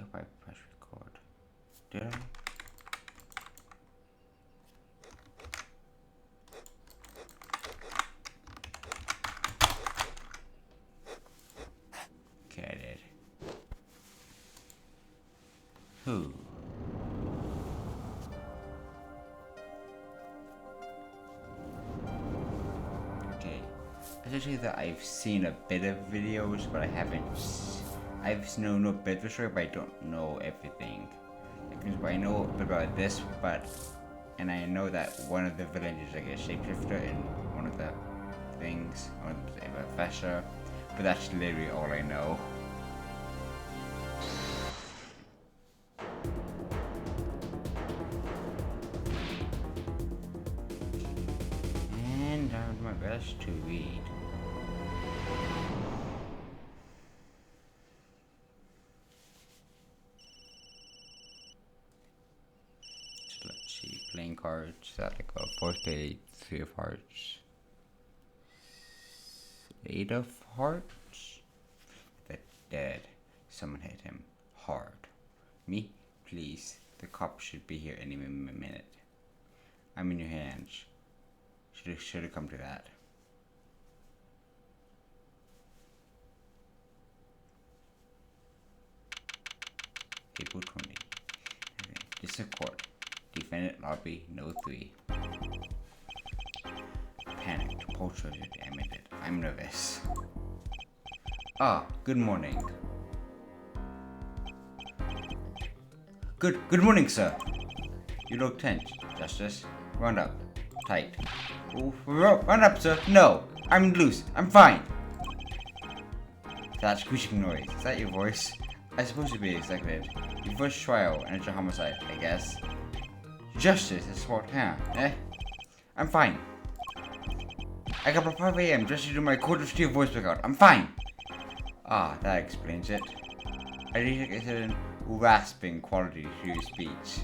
if I press record. Did I? Okay, I did. Who? Okay. I should say that I've seen a bit of videos, but I haven't. I've known a bit of the story, but I don't know everything. I know a bit about this, and I know that one of the villains is like a shapeshifter in one of the things, one of the professor, but that's literally all I know. And I'll do my best to read. So let's see, playing cards, that like a 4th page, 3 of hearts, 8 of hearts. The dead. Someone hit him hard. Me? Please. The cops should be here any minute. I'm in your hands. Should have come to that. April 20. Okay. District Court. Defendant lobby, no 3. Panicked. Poltergeist emitted. I'm nervous. Ah, good morning. Good morning, sir. You look tense. Justice, round up. Tight. Ooh, round up, sir. No, I'm loose. I'm fine. That squeaking noise. Is that your voice? I suppose to be expected. Your first trial and it's a homicide, I guess. Justice is what, huh? Eh? I'm fine. I got up 5 a.m. just to do my quarter steel voice workout. I'm fine. Ah, that explains it. I think it's a rasping quality to your speech.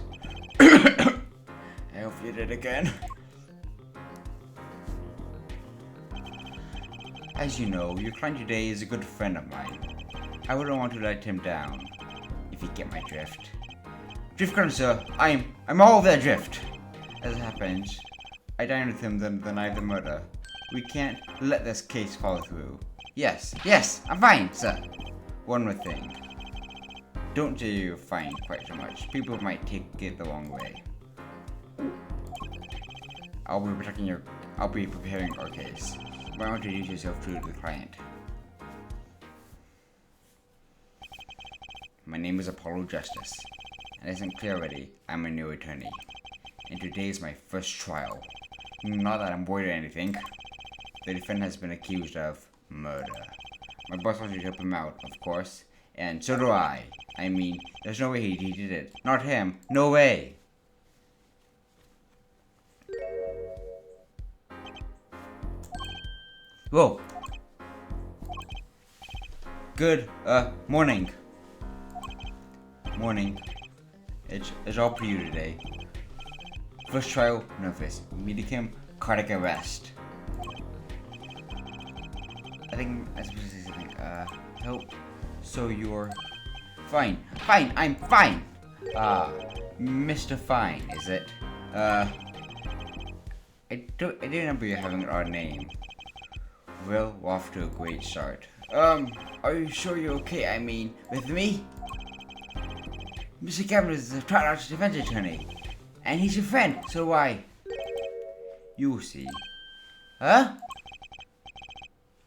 I hope you did again. As you know, your client today is a good friend of mine. I wouldn't want to let him down, if you get my drift. Drift gun, sir. I'm all of that drift. As it happens, I dined with him the night of the murder. We can't let this case fall through. Yes, I'm fine, sir. One more thing. Don't say you're fine quite so much. People might take it the wrong way. I'll be preparing our case. Why don't you introduce yourself to the client? My name is Apollo Justice. And isn't clear already, I'm a new attorney. And today is my first trial. Not that I'm worried or anything. The defendant has been accused of murder. My boss wants you to help him out, of course. And so do I. I mean, there's no way he did it. Not him. No way. Whoa. Good, morning. Morning. It's all for you today. First trial, nervous. Medicam, cardiac arrest. I think I'm supposed to say something. Help. So you're fine. I'm fine. Mr. Fine, is it? I didn't remember you having an odd name. Well, we're off to a great start. Are you sure you're okay? I mean, with me? Mr. Cameron is the trial defense attorney. And he's your friend, so why? You'll see. Huh?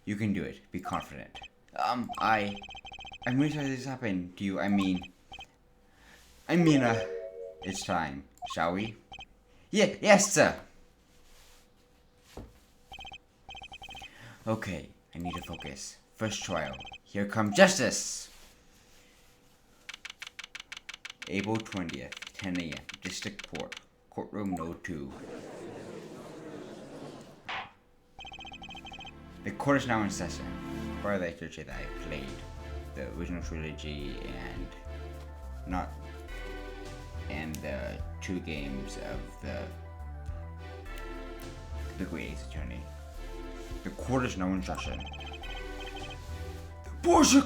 You can do it. Be confident. I'm really sorry this happened to you. I mean, it's time. Shall we? Yeah, yes, sir. Okay, I need to focus. First trial. Here comes justice. April 20th, 10 a.m. District Court. Courtroom No. 2. The court is now in session. Prior to that, that I played the original trilogy and the 2 games of the Great Ace Attorney. The court is now in session. The Porsche.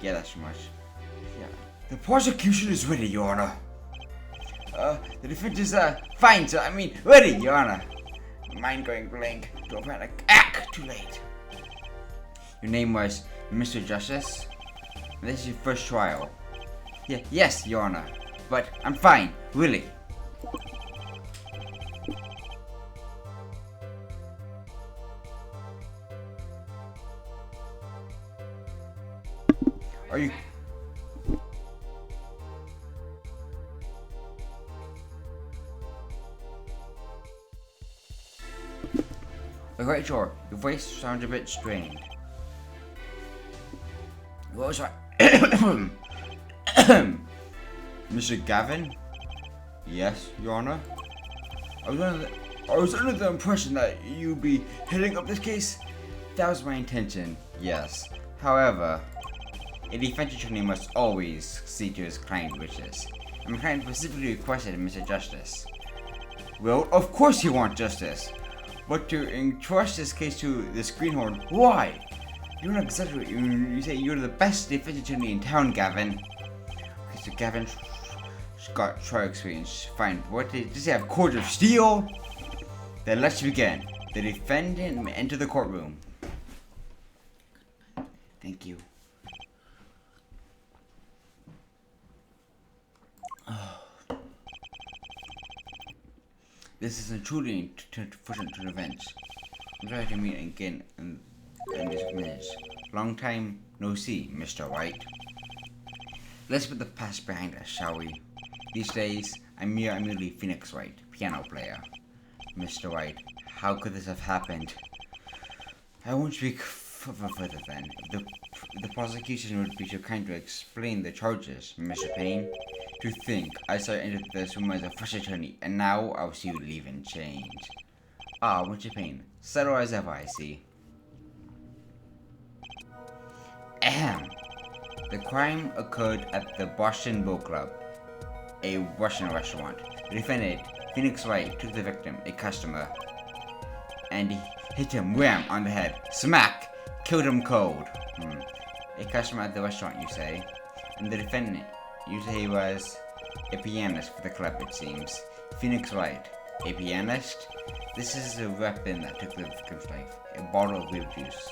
Yeah, that's too much. Yeah. The prosecution is ready, Your Honor. The defense is, fine, sir. I mean, ready, Your Honor. Mind going blank. Don't panic. Too late. Your name was Mr. Justice? This is your first trial. Yes, Your Honor. But I'm fine, really. Are you... Alright, sure. Your voice sounds a bit strained. What was I... Mr. Gavin? Yes, Your Honor? I was under the impression that you'd be heading up this case. That was my intention, yes. However, a defense attorney must always see to his client's wishes. And my client specifically requested Mr. Justice. Well, of course you want justice. But to entrust this case to this greenhorn, why? You don't exaggerate. You say you're the best defense attorney in town, Gavin. Okay, so Gavin's got trial experience. Fine. What does he have? Cords of steel? Then let's begin. The defendant may enter the courtroom. Thank you. This is a truly unfortunate event. I'm trying to meet again in these minutes. Long time no see, Mr. White. Let's put the past behind us, shall we? These days, I'm merely Phoenix White, piano player. Mr. White, how could this have happened? I won't speak further then. The prosecution would be so kind to explain the charges, Mr. Payne. To think, I started into this room as a fresh attorney, and now I'll see you leave in change. Ah, Mr. Payne, settle as ever, I see. Ahem. The crime occurred at the Boston Boat Club, a Russian restaurant. The defendant, Phoenix White, took the victim, a customer, and he hit him wham on the head. Smack! Killed him cold. A customer at the restaurant, you say? And the defendant, you say he was a pianist for the club, it seems. Phoenix White, a pianist? This is a weapon that took the victim's life, a bottle of weird juice.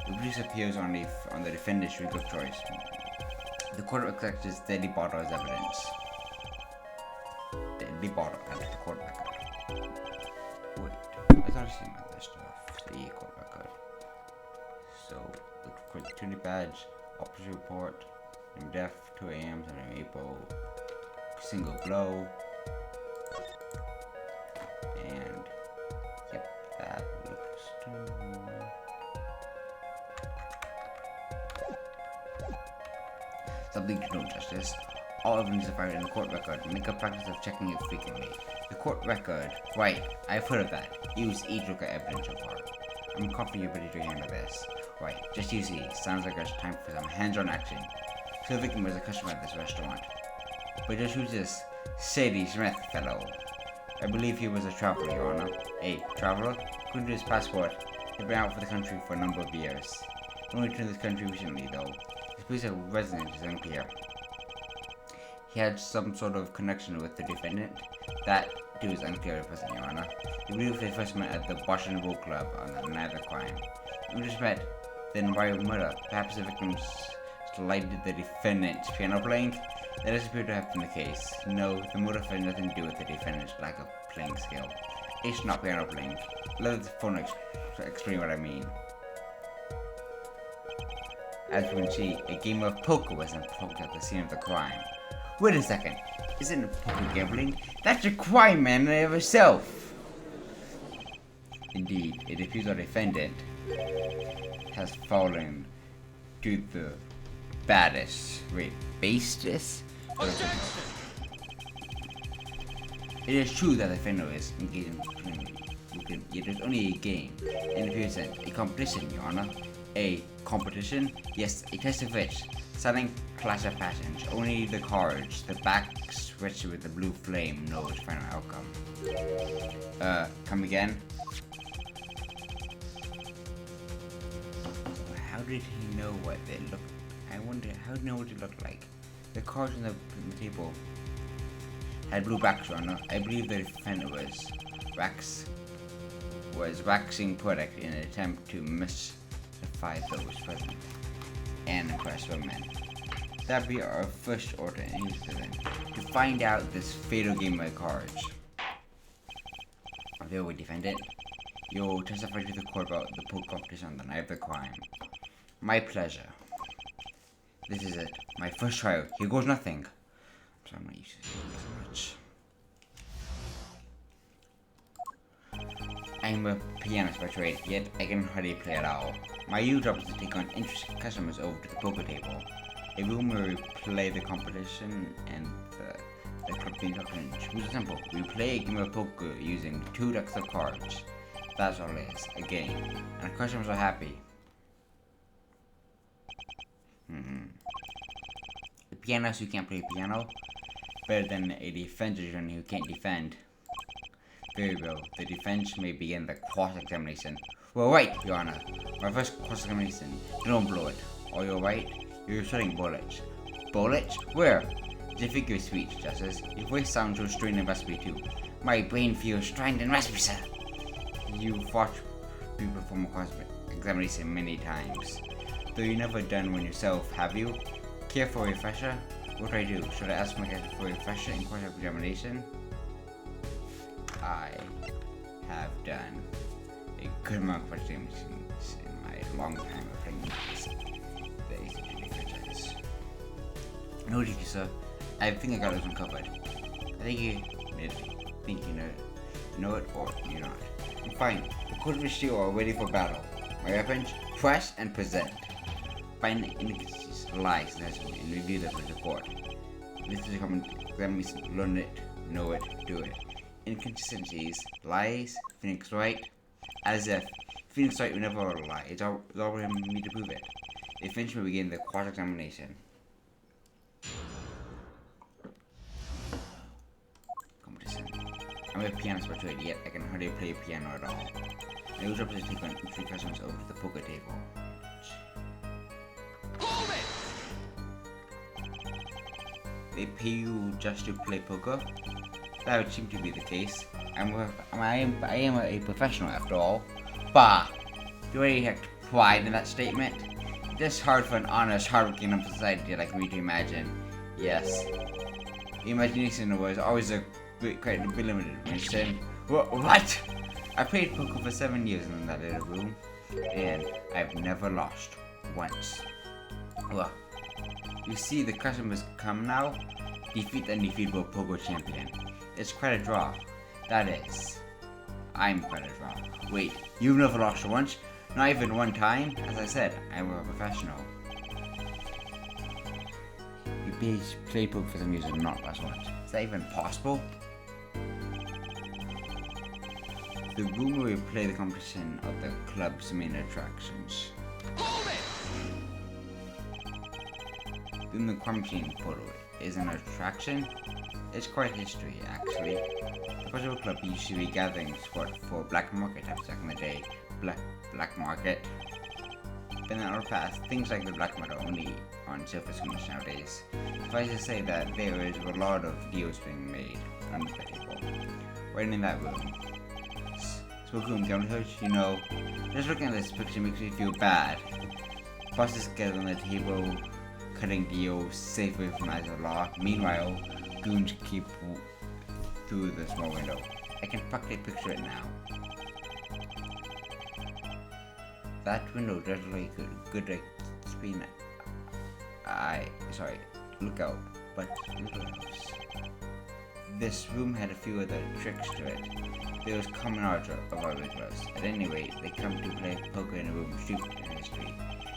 The juice appears on the defendant's drink of choice. The court accepts this deadly bottle as evidence. Deadly bottle at the court record. Wait, I thought I seen my list of the court record. So, look for the opportunity badge, officer report. I'm deaf, 2 a.m., 7 April, single blow, and yep, that looks to... Something to note, Justice. All evidence is filed in the court record. Make a practice of checking it frequently. The court record, right, I've heard of that. Use each look at evidence so far. I'm confident you're ready to handle this. Right, just you see, sounds like it's time for some hands-on action. So the victim was a customer at this restaurant. But just who's this Sadie Smith fellow? I believe he was a traveler, Your Honor. A traveler? According to his passport, he'd been out for the country for a number of years. He only returned to this country recently, though. His place of residence is unclear. He had some sort of connection with the defendant. That too is unclear at present, Your Honor. We believe they first met at the Boston Boat Club on the night of the crime. We just met, then why murder? Perhaps the victim's slighted the defendant's piano playing? That doesn't appear to have been the case. No, the motive had nothing to do with the defendant's lack of playing skill. It's not piano playing. Let the phone explain what I mean. As we can see, a game of poker was unplugged at the scene of the crime. Wait a second, isn't poker gambling? That's a crime, man, in of itself. Indeed, it appears our defendant has fallen to the basest? It is true that the defendant is engaged in criminality. It is only a game, and it appears that a competition, Your Honor. A competition? Yes, a test of which. Selling clash of passions. Only the cards, the back switch with the blue flame knows final outcome. Come again? How did he know what they looked? I wonder, how did he know what it looked like? The cards on the table had blue background. I believe the defender was waxing poetic in an attempt to mystify those present and impress women. That'd be our first order incident, to find out this fatal game of cards. They will defend it. You'll testify to the court about the poker competition on the night of the crime. My pleasure. This is it. My first trial. Here goes nothing. So I'm not used to this much. I'm a pianist by trade, yet I can hardly play at all. My usual job is to take on interested customers over to the poker table. A room where we play the competition and the club being talking. Rules are simple. We play a game of poker using 2 decks of cards. That's all it is. A game. And the customers are happy. The pianist who can't play piano, better than a defense attorney who can't defend. Very well, the defense may begin the cross-examination. Well, right, Your Honor. My first cross-examination. Don't blow it. Are you alright? You're shooting bullets. Bullets? Where? It's a figure of speech, Justice. Your voice sounds so strained and raspy too. My brain feels strained and raspy, sir. You've watched people perform a cross-examination many times. Though you've never done one yourself, have you? Care for a refresher? What do I do? Should I ask my guy for a refresher in cross-examination? I have done a good amount of cross-examinations in my long time of playing games. No, thank you, sir. I think I got this one covered. I think you know it or you're not. I'm fine. The court of steel are ready for battle. My weapons, press and present. Find inconsistencies, lies, necessary, and review them with the court. This is a common examination. Learn it, know it, do it. Inconsistencies, lies, Phoenix Wright, as if Phoenix Wright would never lie. It's all we need to prove it. The finish will begin the cross-examination. Competition. I'm a pianist by trade, yet I can hardly play piano at all. I was ready to take on 3 customers over to the poker table. Hold it! They pay you just to play poker? That would seem to be the case. I am a professional after all. Bah! Do I have pride in that statement? It's hard for an honest, hardworking enough society like me to imagine. Yes. The imagination was always a quite limited. Understand? What? I played poker for 7 years in that little room, and I've never lost once. Well, you see, the customers come now. Defeat the undefeatable poker champion. It's quite a draw. That is. I'm quite a draw. Wait, you've never lost once? Not even one time? As I said, I'm a professional. You play poker for some years and not last once. Is that even possible? The room where we play the competition of the club's main attractions. Then the crime scene photo is an attraction. It's quite history, actually. The Puzzle Club used to be gathering spot for black market types back in the day. Black market. Then in our past, things like the black market are only on surface screens nowadays. Suffice to say that there is a lot of deals being made under the table. Right in that room. Spook room downstairs, you know. Just looking at this picture makes me feel bad. Bosses get on the table, cutting deals, safe away from eyes of law. Meanwhile, goons keep through the small window. I can practically picture it now. That window does look good screen. Look out. But look else. This room had a few other tricks to it. There was common art of our regulars. At any rate, they come to play poker in a room steeped in history.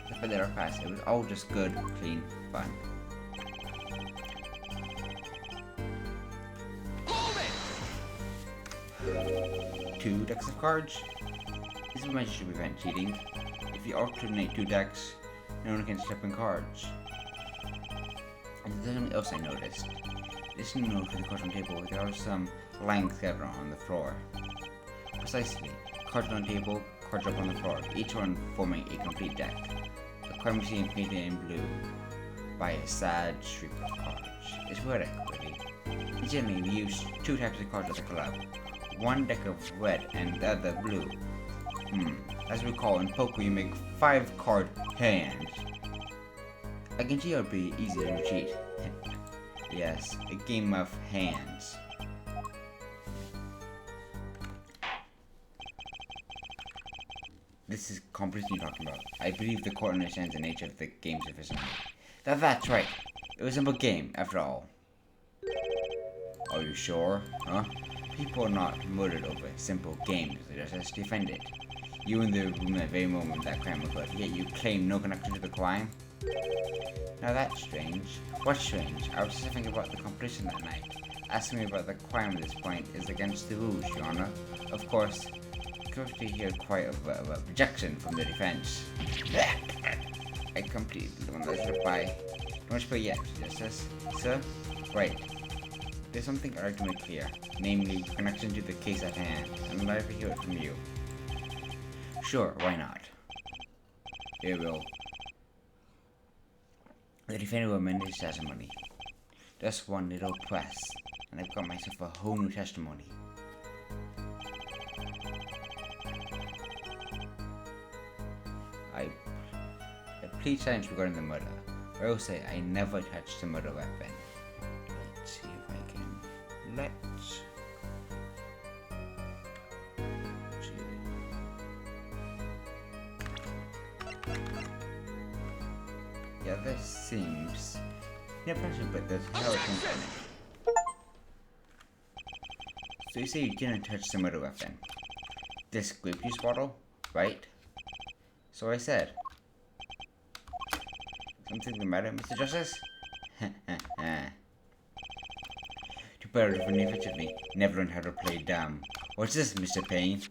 Despite their past, it was all just good, clean fun. 2 decks of cards. This is meant to prevent cheating. If you alternate 2 decks, no one can step in cards. And there's something else I noticed. This note for the cards on the table, there are some lying scattered on the floor. Precisely, cards on the table, cards up on the floor, each one forming a complete deck. A card machine painted in blue. by a sad streak of cards. It's poetic, really. Generally, we use two types of cards at the club. One deck of red and the other blue. As we call in poker, you make 5 card hands. I can see it would be easy to cheat. Yes, a game of hands. This is completely talking about. I believe the court understands the nature of the game sufficiently. That's right. It was a simple game, after all. Are you sure? Huh? People are not murdered over simple games. They just defend it. You in the room at the very moment that crime occurred, yet you claim no connection to the crime? Now that's strange. What's strange? I was just thinking about the competition that night. Asking me about the crime at this point is against the rules, Your Honor. Of course, currently hear quite a objection from the defense. I completed the one that slipped by. Don't spell yet, Justice. Sir? Right. There's something I'd like to make clear, namely, connection to the case at hand, and I'd like to hear it from you. Sure, why not? Here we go. The defendant will amend his testimony. Just one little press, and I've got myself a whole new testimony. I plead silence regarding the murder. I will say I never touched the murder weapon. Let's see if I can. Let's see. Yeah, this seems impressive, but there's how it comes from. So you say you didn't touch the murder weapon. This grape juice bottle, right? So I said. Something the matter, Mr. Justice? Too bad for me. Never learned how to play dumb. What's this, Mr. Payne?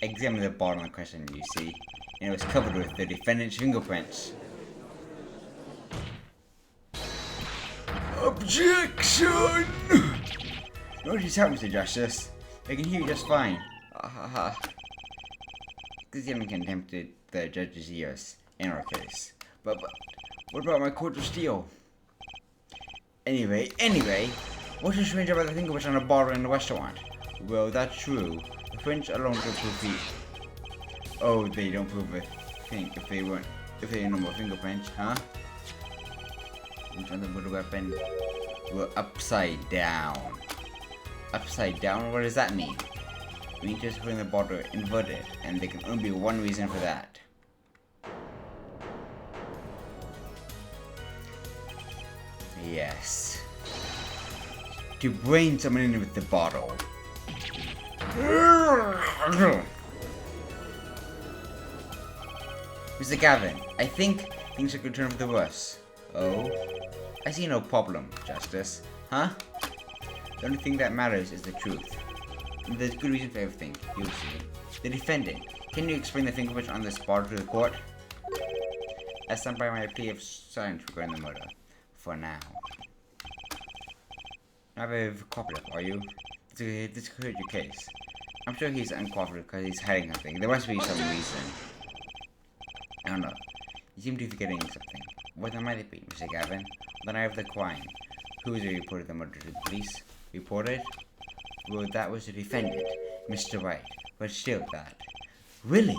I examined the bottle in question, you see, and it was covered with the defendant's fingerprints. Objection! No, just help, Mr. Justice. I can hear you just fine. This young contempt the judge's ears in our case. But what about my coat of steel? Anyway, what's so strange about the fingerprints on a bottle in the restaurant? Well, that's true. The prints alone don't prove feet. Oh, they don't prove a thing if they ain't no more fingerprints, huh? Prints on the murder weapon were upside down. Upside down? What does that mean? It means just putting the bottle inverted, and there can only be one reason for that. Yes. To brain someone in with the bottle. Mr. Gavin, I think things are going to turn for the worse. Oh? I see no problem, Justice. Huh? The only thing that matters is the truth. And there's good reason for everything, you'll see. The defendant. Can you explain the fingerprints on this bottle to the court? I stand by my plea of silence regarding the murder. For now. Not very cooperative, are you? This could hurt your case. I'm sure he's uncooperative because he's hiding something. There must be some reason. I don't know. You seem to be forgetting something. What might it be, Mr. Gavin? The night of the crime. Who is it who reported the murder to the police? Reported? Well, that was the defendant, Mr. Wright. But still, that. Really?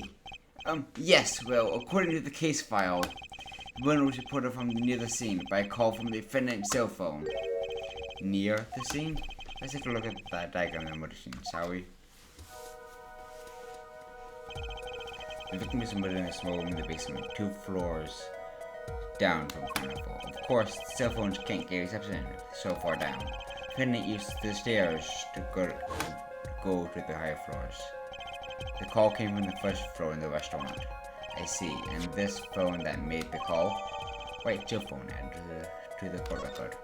Yes, well, according to the case file, the murder was reported from near the scene by a call from the defendant's cell phone. Near the scene? Let's take a look at that diagram of the murder scene, shall we? The victim was murdered in a small room in the basement, 2 floors down from ground floor. Of course, cell phones can't get reception so far down. The defendant used the stairs to go to the higher floors. The call came from the first floor in the restaurant. I see, and this phone that made the call? Right, your phone added to the court record.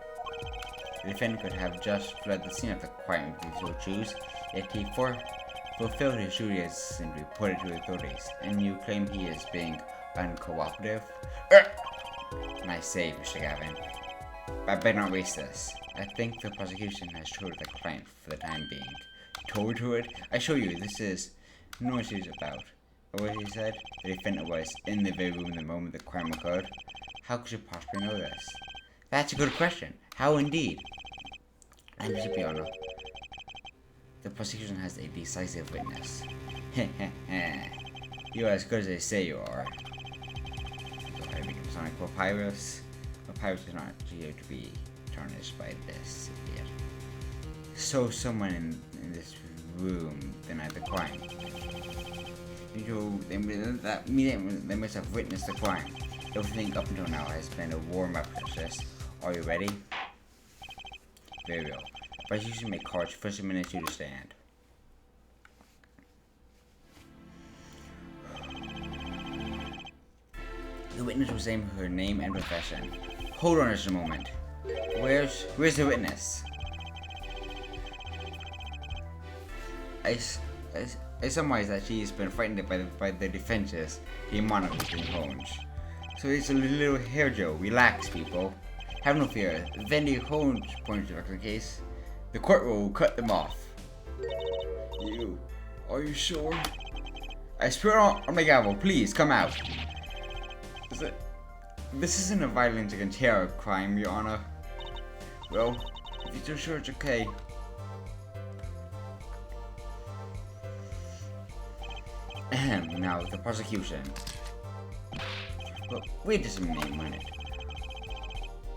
The defendant could have just fled the scene of the crime if he so choose, yet he fulfilled his duty as and reported to the authorities, and you claim he is being uncooperative? Nice save, Mr. Gavin. I better not waste this. I think the prosecution has told the client for the time being. Told to it? I assure you, this is no issues about. Or what he said, the defendant was in the very room the moment the crime occurred. How could you possibly know this? That's a good question. How indeed? And to be honest, the prosecution has a decisive witness. You're as good as they say you are. So I become Sonic Papyrus. Papyrus is not here to be tarnished by this yet. So someone in this room denied the crime. They must have witnessed the crime. Everything up until now has been a warm-up process. Are you ready? Very well. But you should make cards first minute you to stand. The witness was saying her name and profession. Hold on just a moment. Where's the witness? I surmise that she's been frightened by the defense's demonic tones. So it's a little hair, Joe. Relax, people. Have no fear. Then the Holmes pointed to the case. The court will cut them off. Are you sure? I swear on my gavel, please come out. This isn't a violence against terror crime, Your Honor. Well, if you're so sure it's okay. Now, the prosecution. Well, wait just a minute.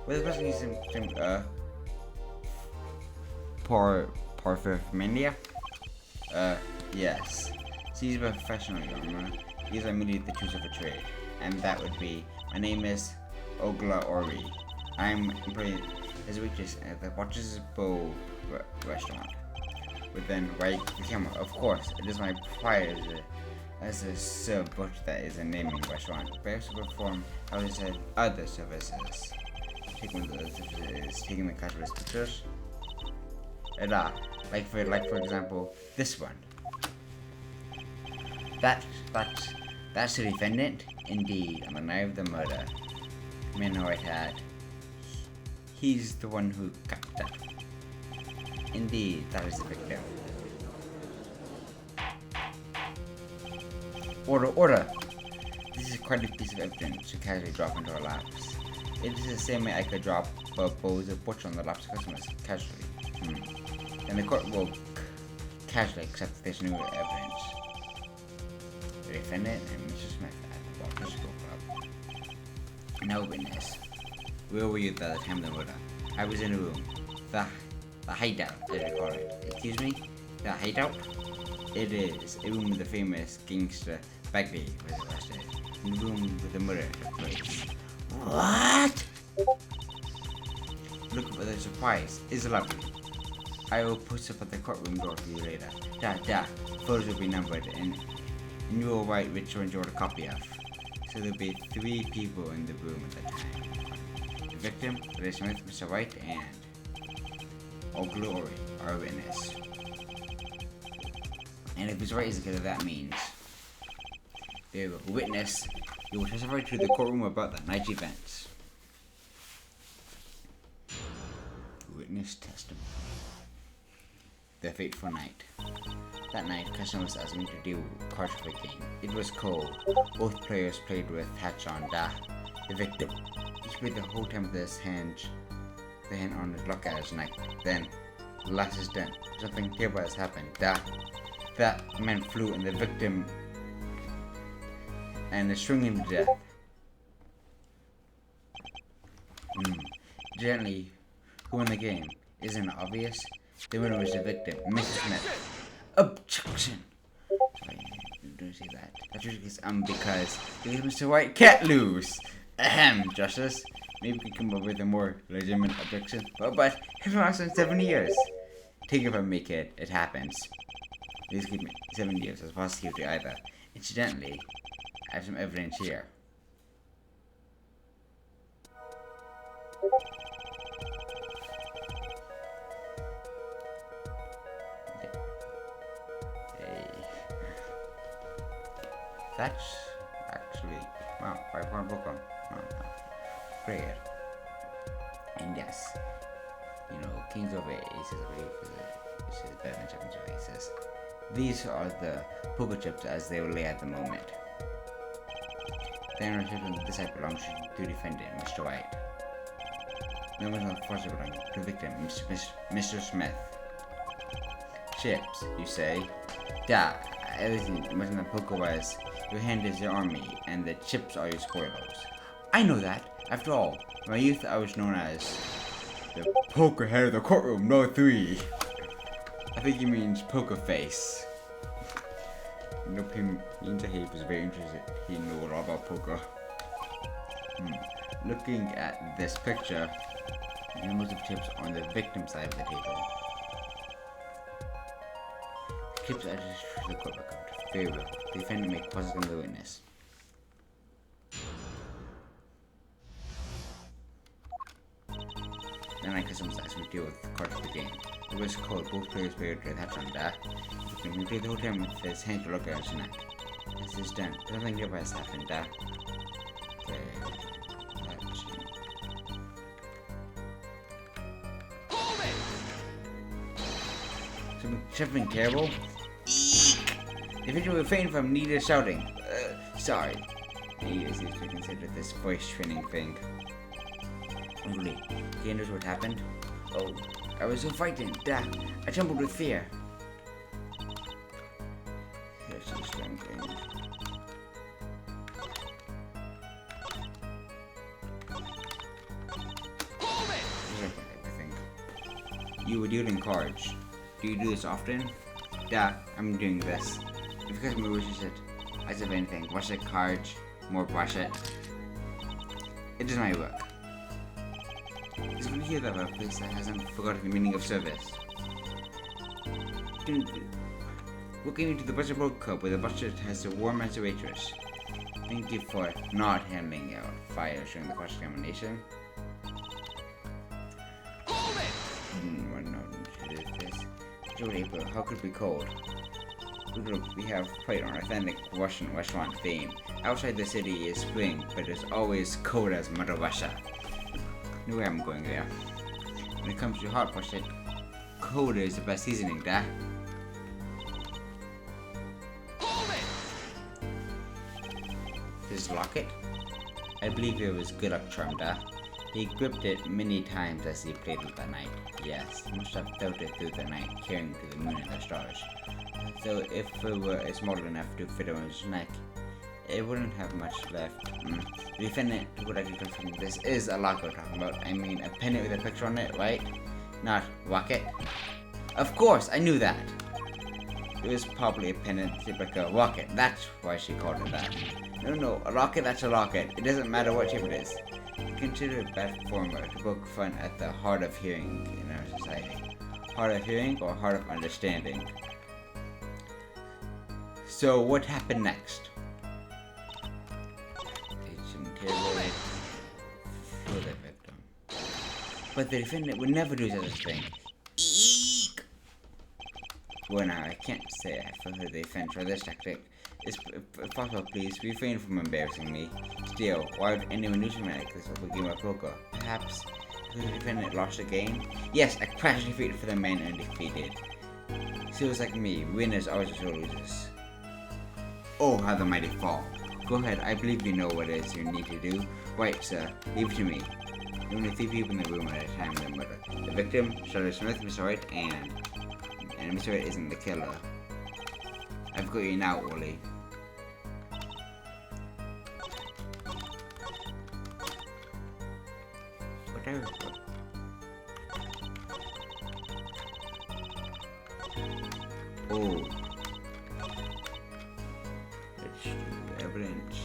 Will the prosecution Parfumania? Yes. He's a professional, Your Honor. These are merely the tools of a trade. And that would be, my name is Ogla Ori. I'm employed as a waitress at the Watches Bow restaurant. But then, right, the camera, of course, it is my pride as a serve butcher that is a naming restaurant. But I also perform, how I said, other services. Taking the customers' pictures. And like for example, this one. That's the defendant? Indeed, on the night of the murder. Minoret had. He's the one who got that. Indeed, that is the victim. Order! This is quite a piece of evidence to casually drop into our laps. It is the same way I could drop bowls of butcher on the laps of customers, casually. And the court will casually accept this new evidence. The defendant and Mr. Smith at the Walker's Club. No witness. Where were you at the time of the murder? I was in a room. The hideout, as I call it. Excuse me? The hideout? It is a room with the famous gangster Bagby was arrested. In the room with the murder took place. What? Look for the surprise. It's lovely. I will post up at the courtroom door for you later. Photos will be numbered and you will write which ones you want a copy of. So there'll be 3 people in the room at the time. The victim, Ray Smith, Mr. White, and O'Glory are a witness. And if Mr. White is good, that means the witness, you will testify to the courtroom about the night's events. Witness testimony. The fateful night. That night, customers asked me to do card tricking. It was cold. Both players played with Hatch on Da, the victim. He spent the whole time with his hand on his luck at his neck. Then, the last is done. Something terrible has happened. Da. That man flew and the victim and the string him to death. Gently, who won the game? Isn't it obvious? The winner was the victim, Mrs. Smith. Objection! Sorry, don't say that. That's because because Mr. White can't lose. Ahem, Justice. Maybe we can come up with a more legitimate objection. But it's been 70 years. Take it and make it. It happens. Please give me 7 years as prosecutor either. Incidentally, I have some evidence here. That's actually, wow, 5-point book on. Great. And yes, you know, Kings of Aces, I believe, is better than Champions of Aces. These are the poker chips as they will lay at the moment. Then return this side belongs to defendant, Mr. White. Then was not possible to the victim, Mr. Smith. Chips, you say? Da, everything wasn't a poker was. Your hand is your army, and the chips are your spoilers. I know that. After all, in my youth I was known as the poker head of the courtroom, no 3. I think he means poker face. Nope, he means that he was very interested. He knew a lot about poker. Looking at this picture, numbers of chips on the victim side of the table. Chips added to the court record. Very well. The defendant may question the witness. Then I customs asked me to deal with the cards of the game. It was called both players played with that on that. He played the whole time with his hand to look at his neck. This is done. Nothing ever has happened that. Okay. Let's see. Something terrible? Eek! The victim will faint from needed shouting. Sorry. He is used to consider this voice training thing. Really, he knows what happened? Oh, I was so frightened. I trembled with fear. Here's some strange thing. Everything. You were dealing cards. Do you do this often? I'm doing this. Because my wishes it. As if anything, wash the cards, more wash it. It is my work. It's good to hear that about a place that hasn't forgotten the meaning of service. Looking into the Butcher Boat Club where the butcher has a warm as a waitress. Thank you for not handing out fire during the cross-examination. What not to do this? Joe April, how could it be cold? Look, we have quite an authentic Russian restaurant theme. Outside the city is spring, but it's always cold as Mother Russia. No way I'm going there. When it comes to hot pursuit, cold is the best seasoning, da. This locket? I believe it was good luck charm, da. He gripped it many times as he played with the night. Yes, he must have felt it through the night, carrying to the moon and the stars. So if it were small enough to fit around his neck, it wouldn't have much left. The defendant would actually confirm this is a locket we're talking about. I mean, a pendant with a picture on it, right? Not rocket. Of course, I knew that. It was probably a pendant shaped like a rocket. That's why she called it that. No, a locket, that's a locket. It doesn't matter what shape it is. Consider it bad form to poke fun at the hard of hearing in our society. Hard of hearing or hard of understanding. So what happened next? For the victim. But the defendant would never do such a thing. Eek! Well, now, I can't say I fulfill the defense for this tactic. If possible, please refrain from embarrassing me. Still, why would anyone do something like this over a game of poker? Perhaps the defendant lost the game? Yes, I crashed defeated for the man and defeated. So it was like me, winners always show losers. Oh, how the mighty fall. Go ahead, I believe you know what it is you need to do. Right, sir, leave it to me. There were only 3 people in the room at a time of the murder. The victim, Charlotte Smith, Mr. Wright, and Mr. Wright isn't the killer. I've got you now, Ollie. Whatever. Oh. Let's do evidence.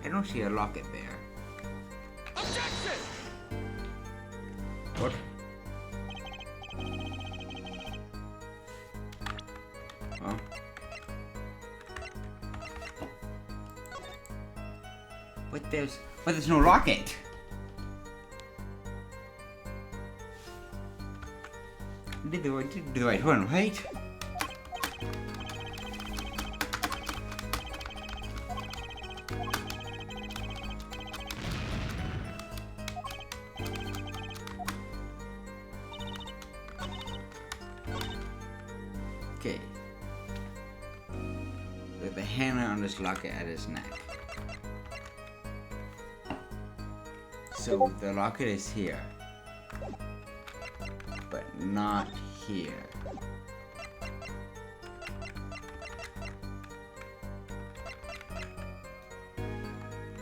I don't see a locket there. Objection! What? Huh? But there's no locket. Did the right one, right? Okay. With the hand on this locket at his neck. So the locket is here, but not here.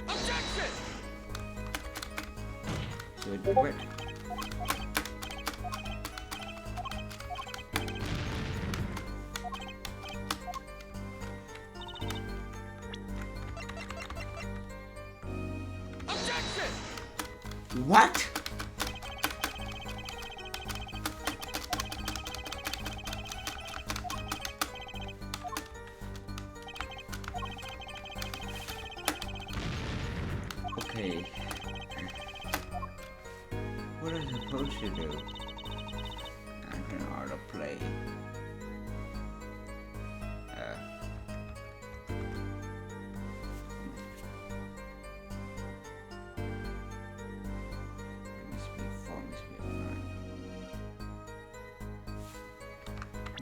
Objection! So what? Objection! What? Okay. What am I supposed to do? I don't know how to play.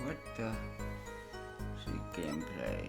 What the? See gameplay.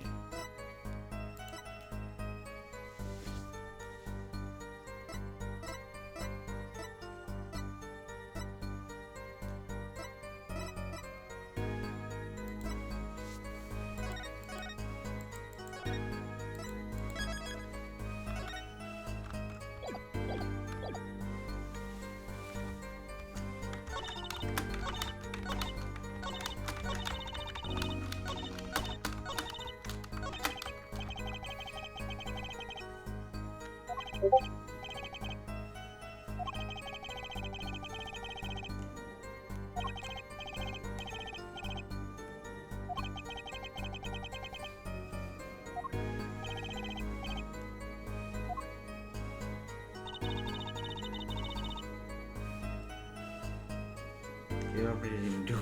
You already didn't do.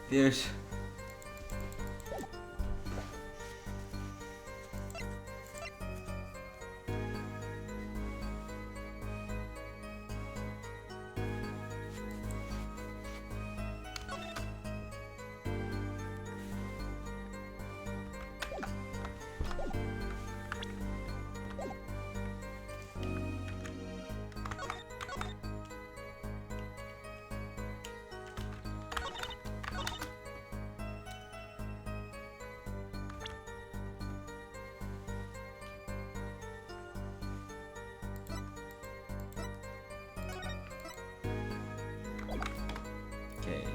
There's. Okay.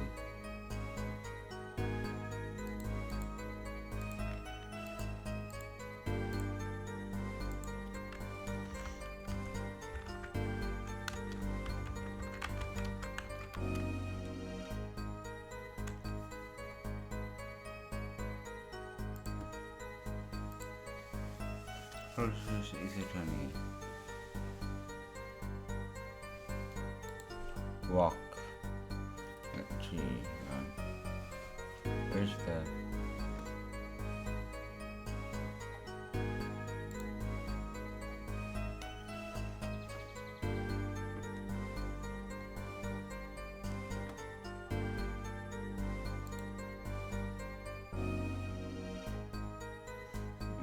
Process is attorney. Walk. Let's see. Where's the?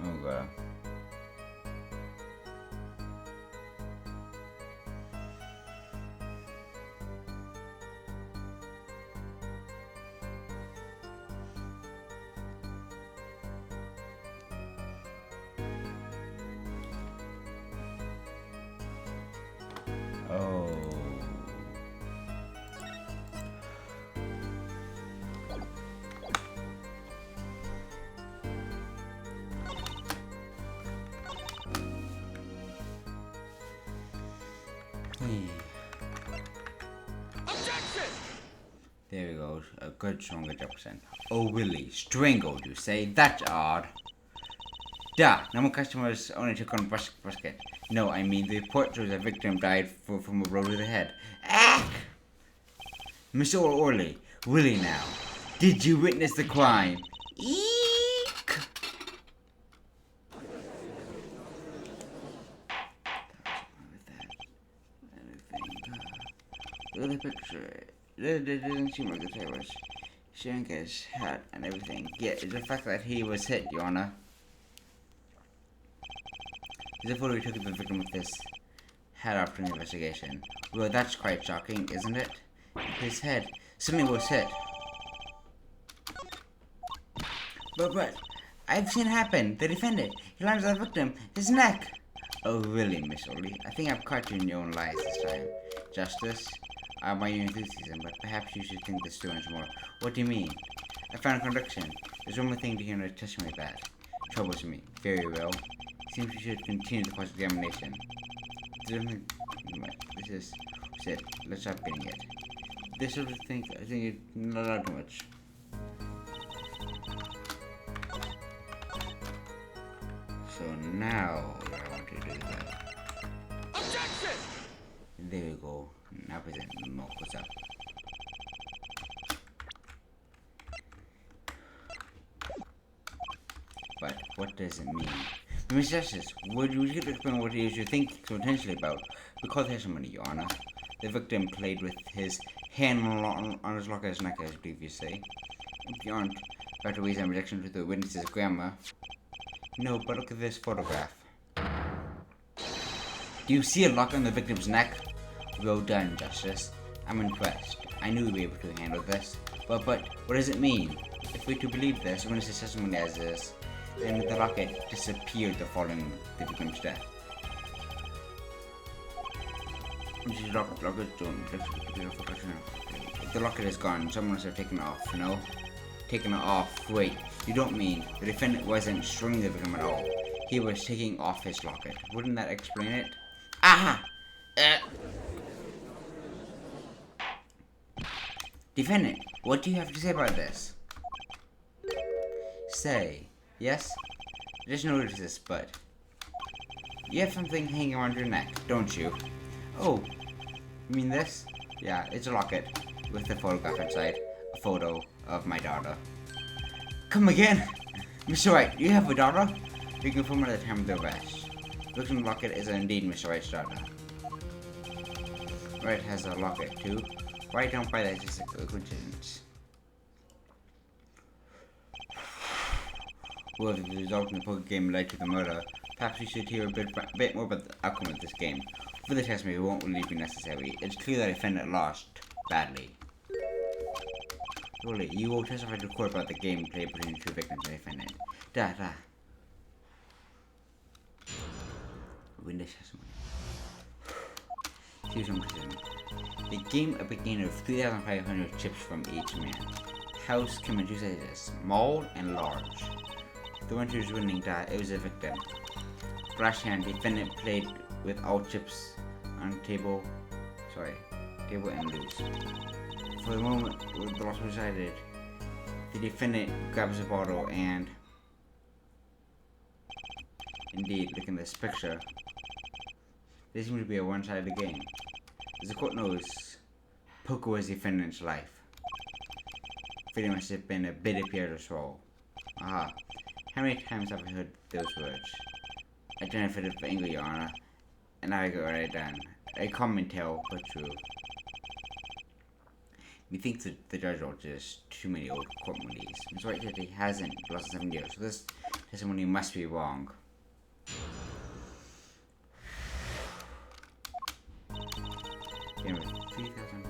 Oh god. Oh. Hey. Objection! There we go. A good strong percent. Oh, Willie, strangled, you say? That's odd. Da, no more customers only took on basket. No, I mean the report shows the victim died from a blow to the head. Ah! Mr. Orley, Willie now. Did you witness the crime? Eek! Look at the picture. It doesn't seem like the guy was sharing his hat and everything. Yeah, it's the fact that he was hit, Your Honor. There's a photo we took of the victim with this hat after the investigation. Well, that's quite shocking, isn't it? His head suddenly was hit. But, I've seen it happen. The defendant, he lands on the victim, his neck. Oh, really, Miss Oli? I think I've caught you in your own lies this time. Justice, I admire your enthusiasm, but perhaps you should think this through once more. What do you mean? I found a contradiction. There's one more thing to hear in a testimony that troubles me. Very well. Seems we should continue the cross-examination. This is said. Let's stop getting it. This sort of thing, I think it's not allowed too much. So now I want to do that. Objection! There we go. Now present more. What's up? But what does it mean? Mr. Justice, would you explain what it is you think so intensely about? Because testimony, Your Honor. The victim played with his hand on his locker's neck, as I believe you say. If you aren't about to raise an objection to the witness's grammar. No, but look at this photograph. Do you see a lock on the victim's neck? Well done, Justice. I'm impressed. I knew you'd be able to handle this. But what does it mean? If we're to believe this, witness's testimony as this, then the locket disappeared following the victim's death. If the locket is gone, someone must have taken it off, you know? Taken it off. Wait, you don't mean the defendant wasn't stringing the victim at all. He was taking off his locket. Wouldn't that explain it? Aha! Defendant, what do you have to say about this? Say, yes? I just noticed this, but you have something hanging around your neck, don't you? Oh, you mean this? Yeah, it's a locket with a photograph inside. A photo of my daughter. Come again? Mr. Wright, you have a daughter? We can confirm at the time of the arrest. Looking at the locket is indeed Mr. Wright's daughter. Wright has a locket too. Why don't buy that? Just a coincidence. Well, if the result in the poker game led to the murder, perhaps we should hear a bit more about the outcome of this game. For the testimony, it won't really be necessary. It's clear that the defendant lost badly. Surely, you will testify to court about the game played between the two victims and the defendant. Witness testimony. Choose one person. The game began with 3,500 chips from each man. House came in two sizes, small and large. The one who was winning died. It was a victim. Flash hand, defendant played with all chips on table and loose. For the moment the loss was decided, the defendant grabs a bottle and, indeed, looking at this picture, there seems to be a one-sided game. As the court knows, poker was the defendant's life. Pretty must have been a bitter pill to swallow. Aha. How many times have I heard those words? I don't have of anger, Your Honor, and I got what I done. A common tale, but true. Methinks that the judge wrote just too many old court movies. Mr. Wright said he hasn't lost 7 years, so this testimony must be wrong. Anyway, 3,000.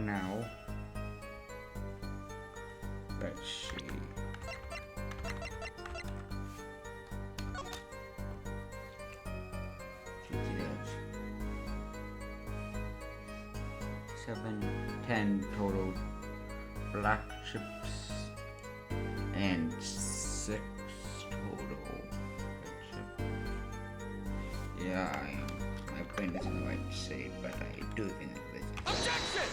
Now, let's see. Seven, 10 total black chips and 6 total red chips. Yeah, my brain doesn't like to say it, but I do think that this is. Objection!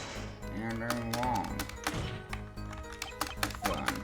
And I'm wrong. Fun.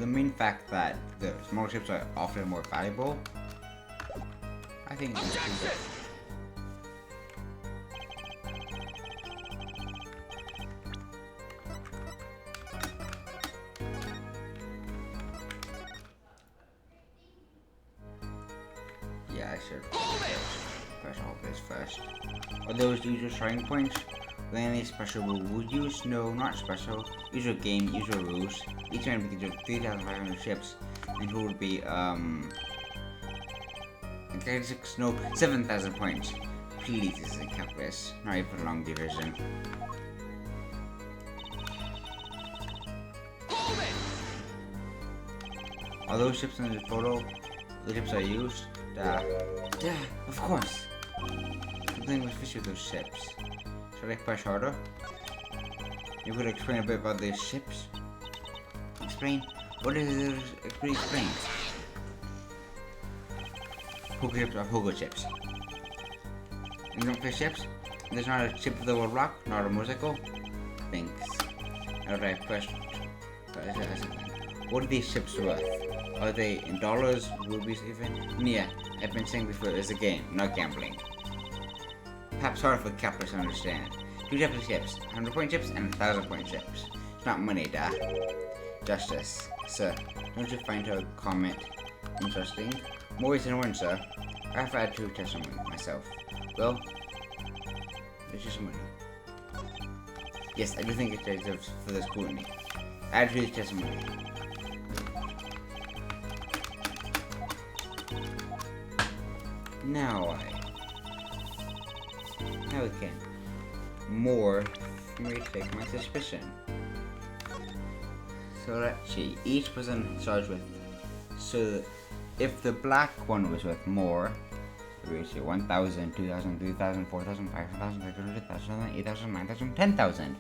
the main fact that the smaller ships are often more valuable, I think it's pretty good. Yeah, I should press all this first. Are those usual starting points? Will any special rules used? No, not special. Usual game, usual rules. Each one begins with 3,500 ships, and who would be, no, 7,000 points. Please, this isn't calculus, not even long division. Are those ships in the photo the ships I used? Yeah, of course. Something was fishy with those ships. Should I push harder? You could explain a bit about these ships? Explain? What is it? Explain. Pogo ships are pogo ships. You don't fish ships? There's not a ship that will rock, not a motorcycle? Thanks. Alright, first. What are these ships worth? Are they in dollars, rupees even? Yeah, I've been saying before, it's a game, not gambling. Perhaps hard for capitalists to understand. 2 types of ships, 100-point ships and 1,000-point ships. It's not money, da. Justice. Sir, don't you find her comment interesting? More reason than one, sir. I've had 2 testimony myself. Well, there's just money. Yes, I do think it deserves further scrutiny. Add to the testimony. Now we can. More for me to take my suspicion. So let's see. Each person starts with. So if the black one was worth more, we say 1,000, 2,000, 3,000, 4,000, 5,000, 6,000, 8,000, 8,000, 9,000, 10,000.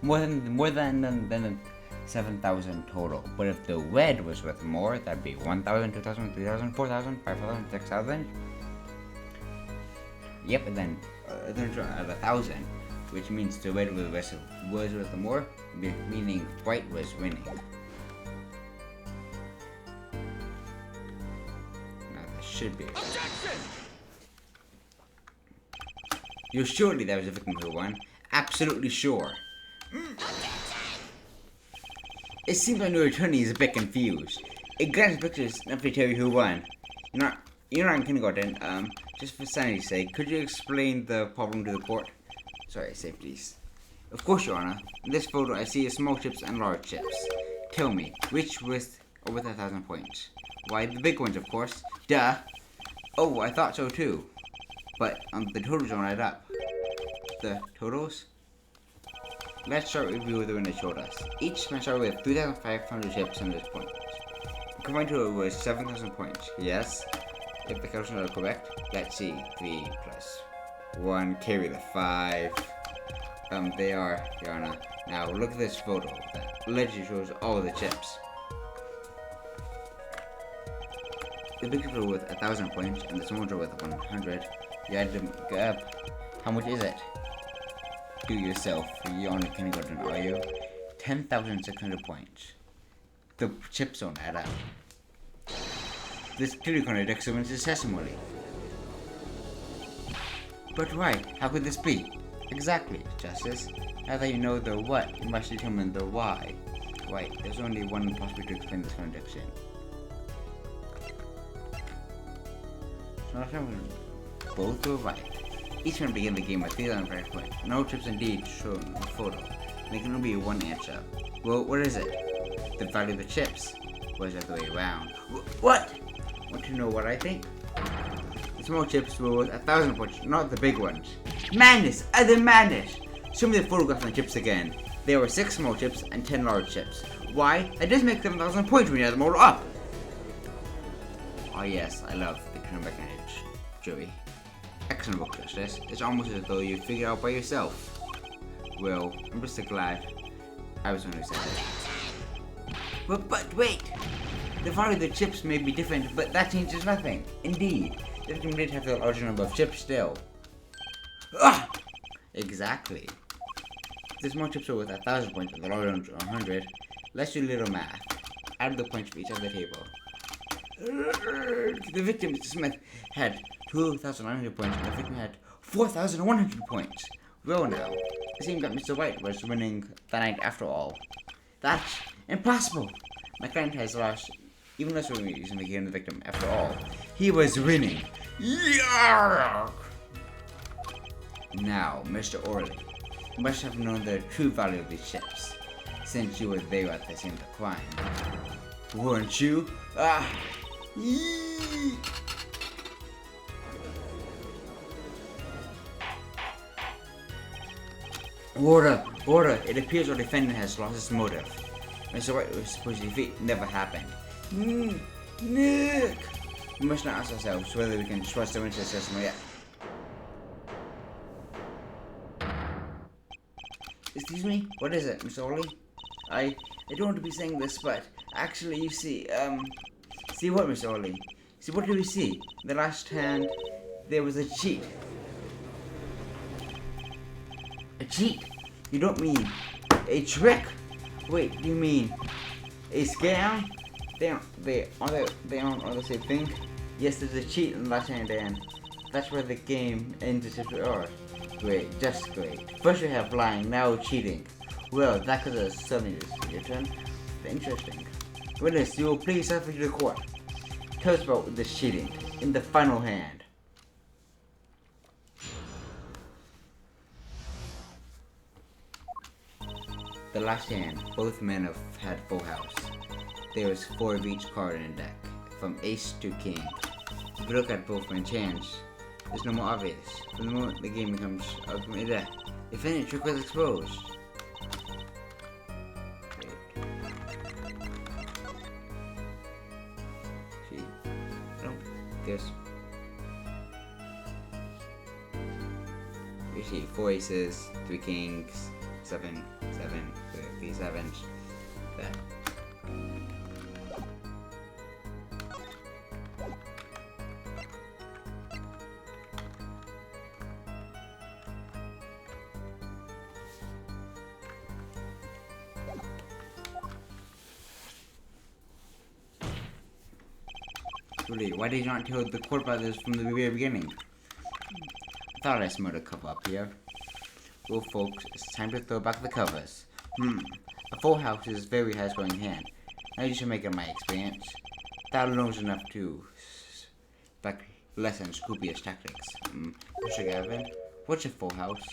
More than 7,000 total. But if the red was worth more, that'd be 1,000, 2,000, 3,000, 4,000, 5,000, 6,000. Yep, and then at 1,000, which means the red was worth more, meaning white was winning. Now that should be. Objection! You're surely that was a victim who won. Absolutely sure. It seems like your attorney is a bit confused. It grants pictures enough to tell you who won. You're not in kindergarten. Just for sanity's sake, could you explain the problem to the court? Sorry, safeties. Of course, Your Honor. In this photo, I see small chips and large chips. Tell me, which with or with 1,000 points? Why, the big ones, of course. Duh. Oh, I thought so too. But the totals don't add up. The totals? Let's start with the one they showed us. Each man started with 3,500 chips and this point. Combined total was 7,000 points. Yes. If the calculations are correct, let's see. 3 plus 1, carry the 5. They are, Your Honor. Now look at this photo that legend shows all the chips. The big photo with 1,000 points and the small with 100. You add them up. How much is it? Do yourself. You're on the kindergarten, are you? 10,600 points. The chips don't add up. This clearly contradicts someone's testimony. But why? How could this be? Exactly, Justice. Now that you know the what, you must determine the why. Wait, there's only one possibility to explain this contradiction. So not everyone, both were right. Each one began the game with 3,500 points. No chips indeed shown in the photo. There can only be one answer. Well, what is it? The value of the chips. Or is it the way around? What? Want to know what I think? The small chips were worth 1,000 points, not the big ones. Madness! Utter madness! Show me the photographs on the chips again. There were 6 small chips and 10 large chips. Why? That does make 7,000 points when you add them all up! Oh yes, I love the comeback edge, Joey. Excellent book, Justice. It's almost as though you figured it out by yourself. Well, I'm just glad I was the one who said it. But wait! The value of the chips may be different, but that changes nothing. Indeed, the victim did have the larger number of chips still. Ah! Exactly. The small chips are worth 1,000 points and the larger ones are 100. Let's do a little math. add the points for each on the table. The victim, Mr. Smith, had 2,900 points, and the victim had 4,100 points. Well now, it seemed that Mr. White was winning the night after all. That's impossible! My client has lost even less reasons than became the victim after all. He was winning. Yark! Now, Mr. Orley, you must have known the true value of these chips, since you were there at the scene of the crime. Weren't you? Ah! Yee! Order! It appears our defendant has lost his motive. Mr. White was supposed to defeat never happened. Nick! We must not ask ourselves whether we can trust the witness system yet. Excuse me? What is it, Mr. Orley? I don't want to be saying this, but actually, you see, see what, Mr. Orley? See, what do we see? The last hand, there was a cheat. A cheat? You don't mean a trick? Wait, do you mean a scam? They aren't all the same thing. Yes, there's a cheat in the last hand, and that's where the game ends its or. Great, just great. First we have lying, now cheating. Well, that could have suddenly your turn. Interesting. Witness, you will please step into the court. Tell us about this cheating in the final hand. The last hand, both men have had full house. There is 4 of each card in the deck, from ace to king. If you look at both men's hands, it's no more obvious. From the moment the game becomes ultimately death, the defendant trick was exposed. See, there's you see 4 aces, 3 kings, 7, 3 sevens. There. Really, why did you not tell the court about this from the very beginning? I thought I smelled a cover up here. Well, folks, it's time to throw back the covers. A full house is a very high-scoring hand. Now you should make it my experience. That alone is enough to lessen Scoopious tactics. Mr. Gavin, what's a full house?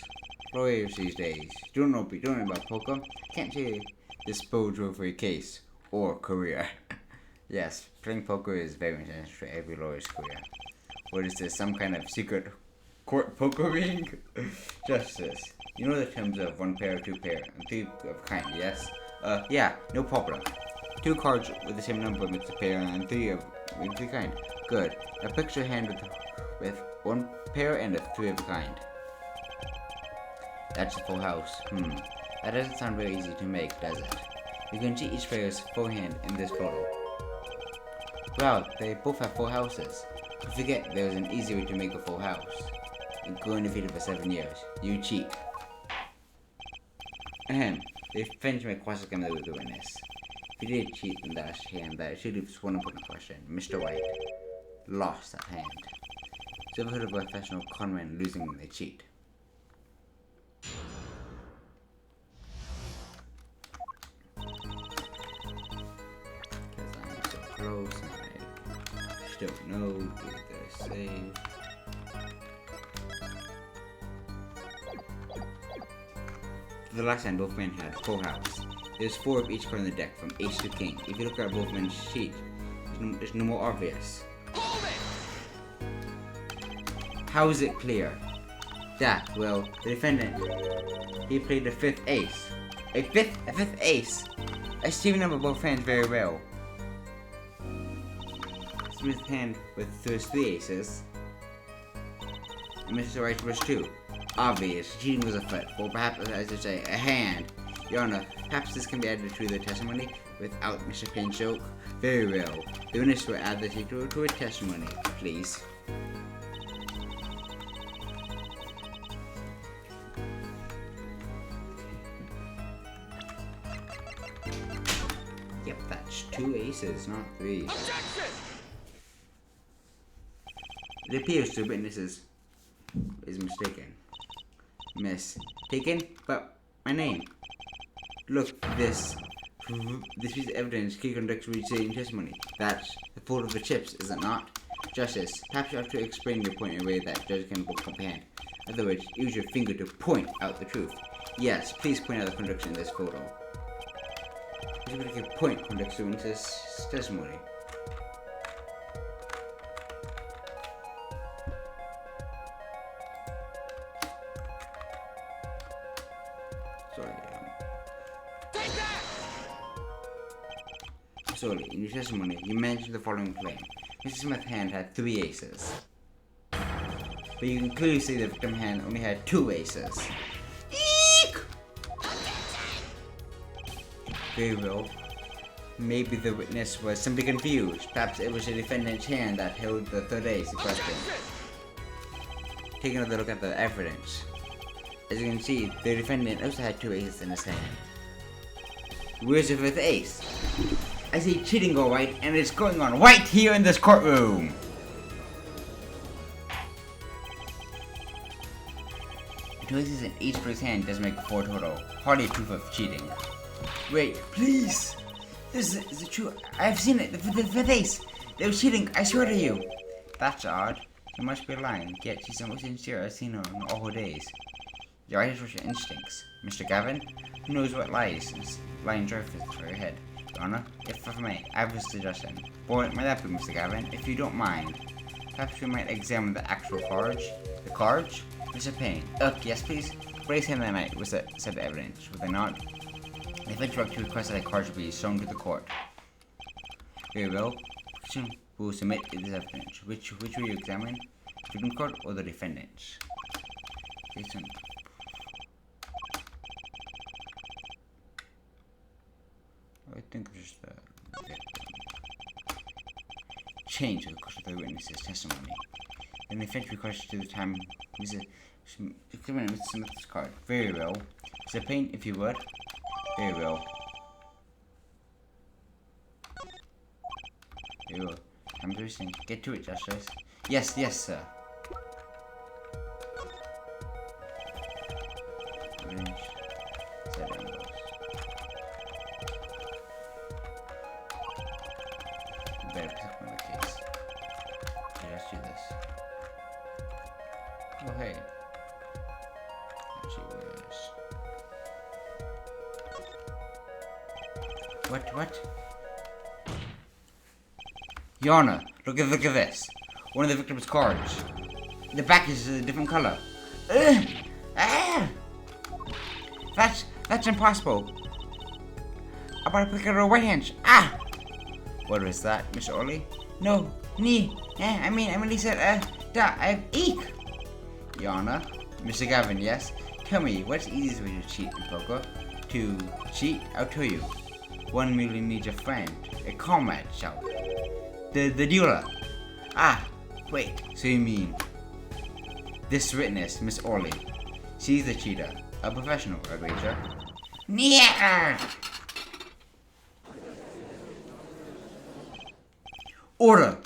Lawyers these days don't know about poker. Can't say dispose of a case or career. Yes, playing poker is very intense for every lawyer's career. What is this, some kind of secret court poker ring? Justice. You know the terms of 1 pair, 2 pair, and 3 of kind, yes? Yeah, no problem. 2 cards with the same number makes a pair, and 3 of kind. Good. Now picture a hand with 1 pair and a 3 of a kind. That's a full house. That doesn't sound very easy to make, does it? You can see each player's full hand in this photo. Wow, they both have full houses. You forget there is an easy way to make a full house. And go undefeated for 7 years. You cheat. Ahem. The defense may question come with the witness. If you did cheat in that hand, that should have one important question. Mr. White lost that hand. So ever heard of a professional conman losing when they cheat? Because I'm so close and I still know the save. For the last hand, both men had full house. There's 4 of each card in the deck, from ace to king. If you look at both men's sheet, it's no more obvious. How is it clear? That, well, the defendant, he played the 5th ace. A fifth ace! I see the number both hands very well. Smith's hand with those 3 aces, and Mr. White's was 2. Obvious, cheating was afoot, or perhaps, as I say, a hand. Your Honor, perhaps this can be added to the testimony without Mr. Payne's joke. Very well. The witness will add this to a testimony, please. Yep, that's 2 aces, not 3. Objection! It appears the witness is mistaken. Mistaken? But my name. Look, this piece of evidence key conducts receiving testimony. That's the fault of the chips, is it not? Justice, perhaps you have to explain your point in a way that judge can comprehend. In other words, use your finger to point out the truth. Yes, please point out the conduction in this photo. This particular point conducts the witness's testimony. Sorry, in your testimony, you mentioned the following claim. Mr. Smith's hand had 3 aces. But you can clearly see the victim's hand only had 2 aces. Eek! Very well. Maybe the witness was simply confused. Perhaps it was the defendant's hand that held the 3rd ace in question. Taking another look at the evidence. As you can see, the defendant also had 2 aces in his hand. Where's the 5th ace? I see cheating alright, and it's going on right here in this courtroom! Two aces in each player's hand does make 4 total. Hardly proof of cheating. Wait, please! This is it true? I've seen it! The 5th ace! They were cheating, I swear to you! That's odd. You must be lying, yet she's the most sincere I've seen her in all her days. Your right is your instincts. Mr. Gavin? Who knows what lies is lying drive for your head? Your Honor, if I may, I have a suggestion. Boy, might that be, Mr. Gavin? If you don't mind, perhaps we might examine the actual cards. The cards? Mr. Payne. Yes, please. Raise him that night with said evidence, would they not? The defense director requested that cards be shown to the court. Very well. We will submit this evidence. Which will you examine? The Supreme Court or the defendants? Jason. I think it's just the change the course of the witness's testimony. Then the defense requested to the time Mr. Smith's card. Very well. Mr. Payne, if you would. Very well. Very well. I'm listening. Get to it, Justice. Yes, sir. Let's do this. Oh hey. Let's see where it is. What? Your Honor, look at this. One of the victim's cards. The back is a different color. That's impossible. I bought a pick of her right hand. What was that, Mr. Orley? No, me. I mean, he said, eek. Your Honor, Mr. Gavin, yes? Tell me, what's the easiest way to cheat in poker? To cheat? I'll tell you. One merely needs a friend, a comrade, shall the dealer. Wait, so you mean this witness, Miss Orley, she's the cheater, a professional, a wager? Yeah. Order!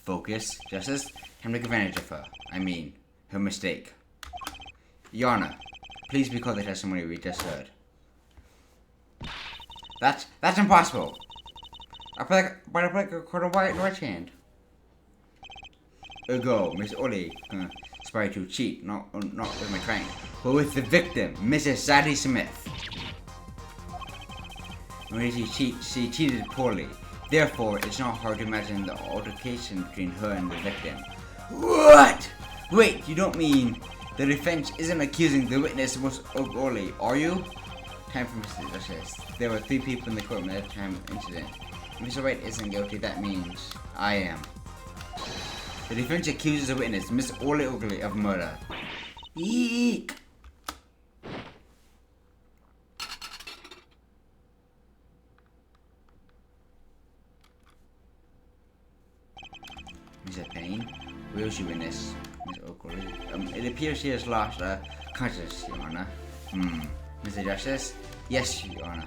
Focus, Justice, and take advantage of her. I mean, her mistake. Your Honor, please recall the testimony we just heard. That's impossible. I play a quarter right hand. Ergo, Miss Orley aspired to cheat, not with my client, but with the victim, Mrs. Sadie Smith. When she cheated poorly. Therefore, it's not hard to imagine the altercation between her and the victim. What? Wait, you don't mean the defense isn't accusing the witness Miss Orley, are you? Time for Mr. Justice. There were 3 people in the courtroom at the time of the incident. If Mr. Wright isn't guilty, that means I am. The defense accuses the witness, Miss Orley, of murder. Eek! Mr. Payne, where is your witness, Miss Oakley? It appears she has lost consciousness, Your Honor. Mr. Justice? Yes, Your Honor.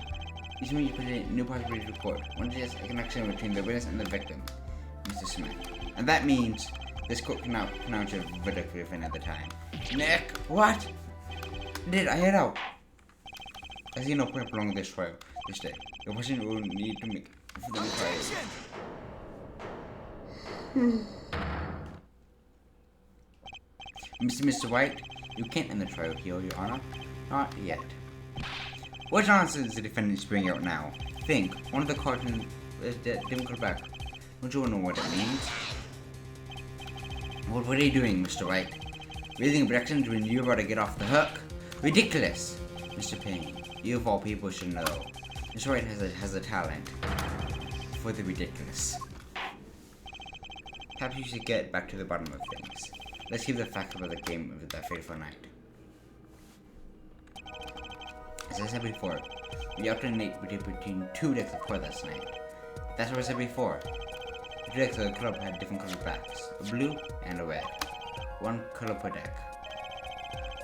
This means you put a new possibility to court. One suggests a connection between the witness and the victim, Mr. Smith. And that means this court cannot pronounce your verdict within another time. Nick, what? Did I head out? I see no point prolonging this trial this day. The person will need to make for the trial. Mr. White, you can't end the trial here, Your Honor. Not yet. What nonsense is the defendant spewing out now? Think, one of the cards didn't come back. Don't you know what it means? What are you doing, Mr. White? Raising objections when you're about to get off the hook? Ridiculous! Mr. Payne, you of all people should know. Mr. White has a talent for the ridiculous. Perhaps you should get back to the bottom of things. Let's keep the facts about the game of that fateful night. As I said before, we alternate between two decks of cards last night. That's what I said before. The two decks of the club had different colored backs, a blue and a red. One color per deck.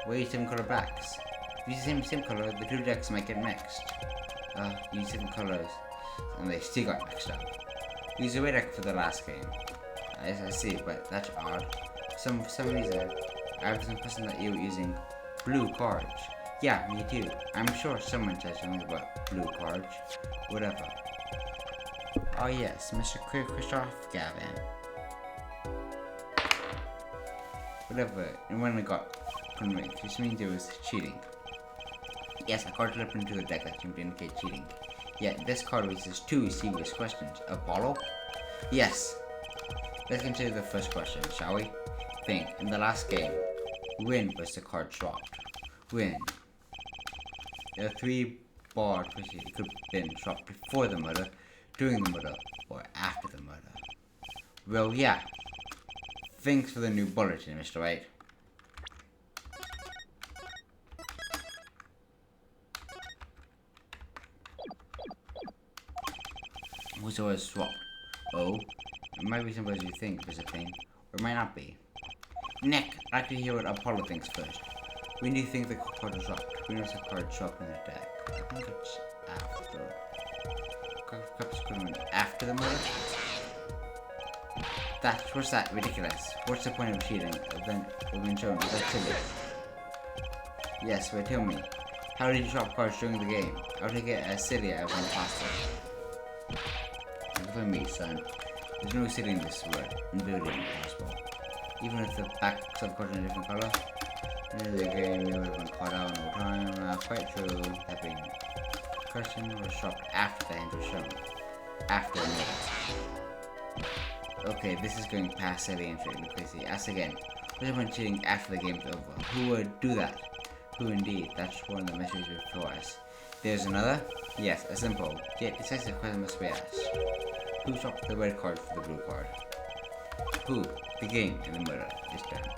Why use different color backs? If you use the same color, the two decks might get mixed. Use different colors, and they still got mixed up. Use a red deck for the last game. I see, but that's odd. For some reason, I was impressed that you were using blue cards. Yeah, me too. I'm sure someone said something about blue cards. Whatever. Oh yes, Mr. Christoph Gavin. Whatever, and when I got convinced, which means it was cheating. Yes, a card slipped into the deck that seemed to indicate cheating. Yet this card raises two serious questions. Apollo? Yes. Let's consider the first question, shall we? Think, in the last game, when was the card dropped? When? There are three bars which could have been dropped before the murder, during the murder, or after the murder. Well, yeah. Thanks for the new bulletin, Mr. White. Was always swapped. Oh, it might be simple as you think, Mr. Payne, or it might not be. Nick, I'd like to hear what Apollo thinks first. When do you think the card was dropped? When was the card dropped in the deck? I think it's after. Perhaps could have been after the murder? What's that? Ridiculous. What's the point of cheating? Been shown. That's silly. Yes, but tell me. How did you drop cards during the game? I'll take it as silly as possible. Look at me, son. There's no silly in this word. And building impossible. Even if the backs of cards in a different color. In the game, you would have been caught out in no time. Quite true. That being question was dropped after the hand was shown. After the murder. Okay, this is going past silly and straight crazy. Ask again. What about cheating after the game's over? Who would do that? Who indeed? That's one of the messages before us. There's another? Yes, a simple, yet decisive question must be asked. Who swapped the red card for the blue card? Who? The game and the murder is done.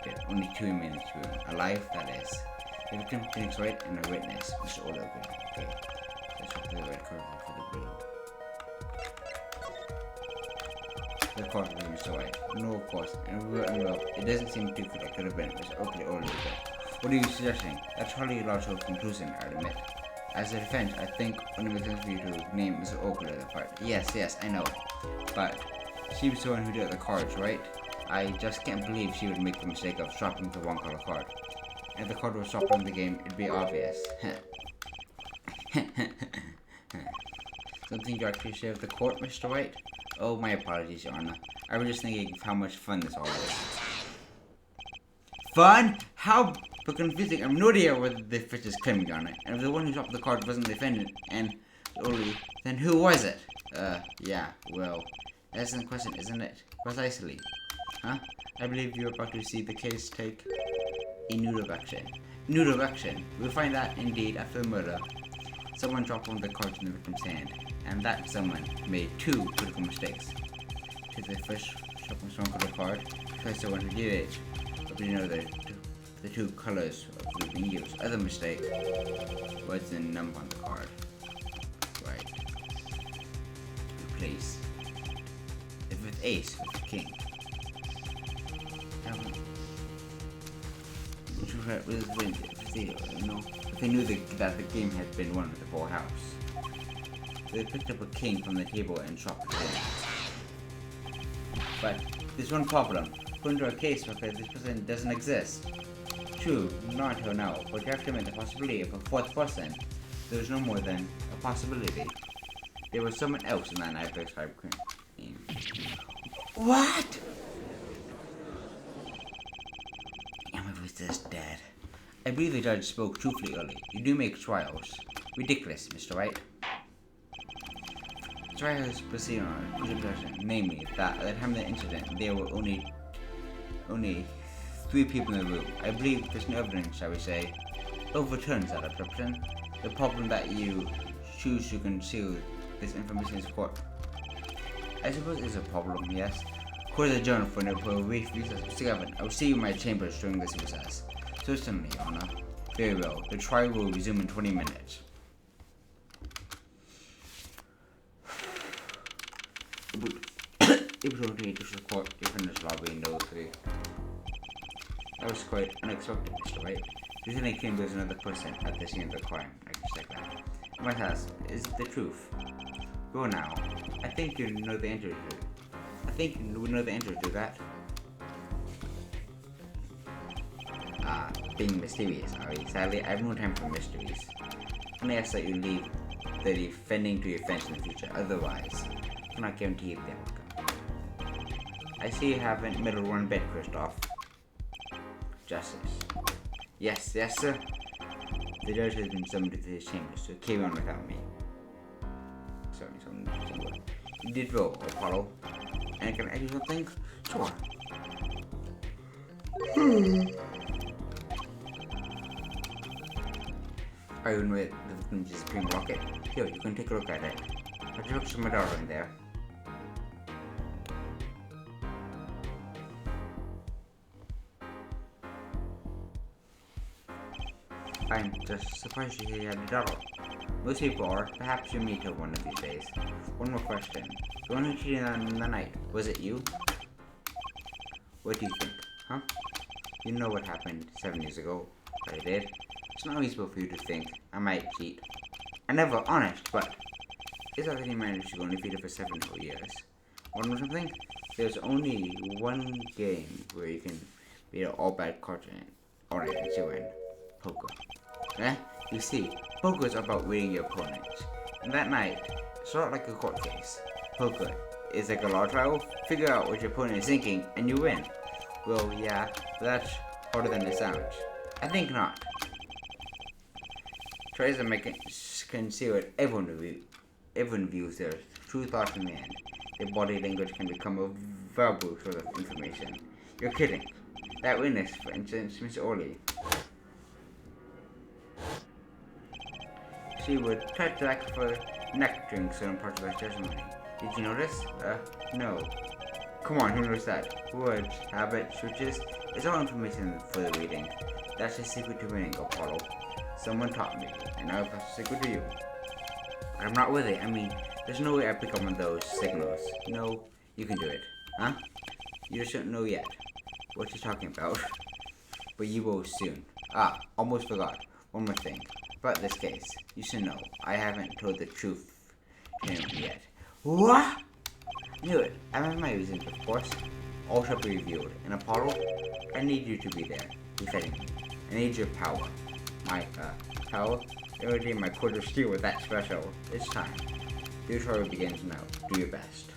Dead. Only two remain in this room. Alive, that is. The victim, Phoenix Wright, and a witness, Mr. Odo. Okay. Let's swap the red card for the blue. The card for Mr. White. No, of course. And well, it doesn't seem too good. It could have been. It's okay, or what are you suggesting? That's hardly a logical conclusion, I admit. As a defense, I think only makes sense for you to name Mr. Oakley the part. Yes, I know. But she was the one who did the cards, right? I just can't believe she would make the mistake of swapping the wrong color card. If the card was swapped in the game, it'd be obvious. Something you actually share with the court, Mr. White? Oh, my apologies, Your Honor. I was just thinking of how much fun this all is. Fun? How confusing. I'm no idea whether the fish is claiming, Your Honor. And if the one who dropped the card wasn't the defendant, and only, then who was it? Yeah, well, that's the question, isn't it? Precisely. Huh? I believe you're about to see the case take a new direction. New direction? We'll find that, indeed, after the murder, someone dropped one of the cards in the victim's hand, and that someone made two critical mistakes. Took the fish, swapping someone for the card, because the one who did it, but we know that the two colors were being used. Other mistake was the number on the card. Right. Replace. If it's ace with the king. If they knew that the game had been won with the full house. they picked up a king from the table and chopped it in. But there's one problem. Put into a case because this person doesn't exist. True, not until now, but you have to admit the possibility of a fourth person. There's no more than a possibility. There was someone else in that night described Queen. What? And my voice is dead. I believe the judge spoke truthfully early. You do make trials. Ridiculous, Mr. White. Trials proceed on a question, namely that at the time of the incident there were only 3 people in the room. I believe there's no evidence, shall we say, overturns that assumption. The problem that you choose to conceal this information is court. I suppose it's a problem, yes. Court is adjourned for a brief recess. Mr. Gavin, I will see you in my chambers during this recess. Certainly, Your Honor. Very well. The trial will resume in 20 minutes. It was only to court, defendant's lobby, no 3. That was quite unexpected, Mr. White. Do you think Kim was another person at the scene of the crime? I can check that. I might ask, is it the truth? Go now. I think you know the answer to that. Being mysterious, are you? Sadly, I have no time for mysteries. And I ask that you leave the defending to your friends in the future. Otherwise, I cannot guarantee the outcome. I see you haven't meddled one bit, Kristoff. Justice. Yes, sir. The judge has been summoned to his chambers, so carry on without me. Sorry, somewhere. You did well, Apollo. And I can add you something? Sure. Are you with the Supreme Rocket? Here, you can take a look at it. I took some Madara in there. I'm just surprised you had a double. Most people are. Perhaps you'll meet her one of these days. One more question. The one who cheated on the night, was it you? What do you think? Huh? You know what happened 7 years ago. I did. It's not reasonable for you to think I might cheat. I never honest, but it's already managed to go undefeated for 7 whole years. Want to know something? There's only one game where you can beat an all-bad continent, or you can win. Poker. Eh? You see, poker is about reading your opponent. And that night, it's not like a court case. Poker is like a law trial. Figure out what your opponent is thinking, and you win. Well, yeah, but that's harder than it sounds. I think not. Tries to make it conceal it. Everyone views their true thoughts in the end. Their body language can become a verbal sort of information. You're kidding. That witness, for instance, Miss Orley. She would touch the back of her neck during certain parts of her testimony. Did you notice? No. Come on, who knows that? Words, habits, switches, it's all information for the reading. That's the secret to winning, Apollo. Someone taught me, and now that's the secret to you. But I'm not with it. I mean, there's no way I pick up on those signals. No, you can do it. Huh? You just don't know yet what you're talking about. But you will soon. Almost forgot. One more thing. About this case, you should know, I haven't told the truth to him yet. What? Knew it. I have my reasons, of course. All shall be revealed. And Apollo, I need you to be there, defending me. I need your power. My, power? Already my cord of steel with that special. It's time. The trial begins now. Do your best.